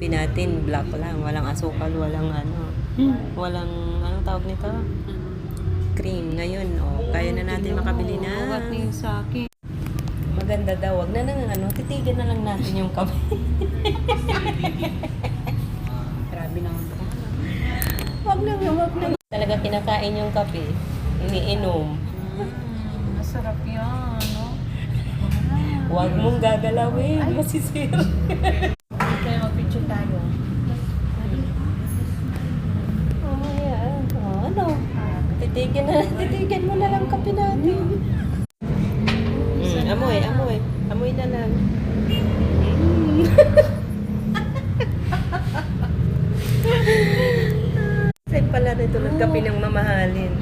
Natin black lang, walang asukal, walang walang tawag nito? Cream. Ngayon, kaya na natin makabili na. Uwat na yun sa akin. Maganda daw. Wag na titigan na lang natin yung kape. Grabe naman ba? Wag na. Talaga kinakain yung kape. Iniinom. Masarap yan, no? Wag mong gagalawin. Masisira. Kaya mag-picture tayo. Titigan mo na lang kape natin. Amoy na lang. Saan pala nito nagkape ng mamahalin?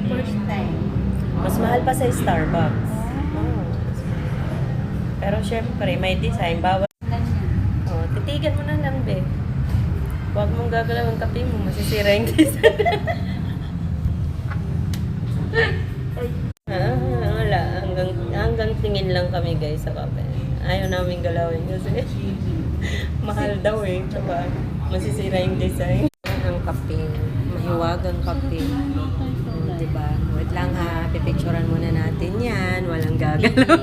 First time. Mas mahal pa sa Starbucks. Pero syempre, may design. Bawal. Titigan mo na lang, be. Huwag mong gagalaw ang kape mo. Masisira yung design. Wala. Hanggang tingin lang kami, guys, sa kape. Ayaw namin galawin kasi mahal daw eh. Tsaka masisira yung design. Ang kape. Mahiwag ang kape. Diba? Wait lang ha. Pipicturan muna natin yan. Walang gagalaw.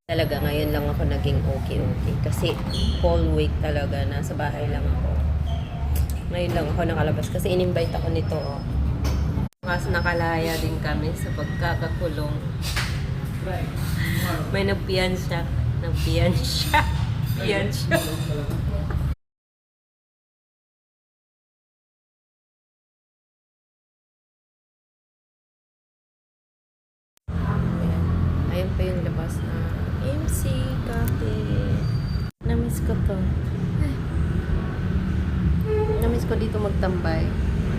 Talaga ngayon lang ako naging okay. Kasi whole week talaga. Nasa bahay lang ako. Ngayon lang ako nakalabas. Kasi in-invite ako nito. Mas nakalaya din kami sa pagkakakulong. May nagpiyansya. Piyansya. Ayan pa yung labas na MC Cafe. Namiss ko to. Namiss ko dito magtambay.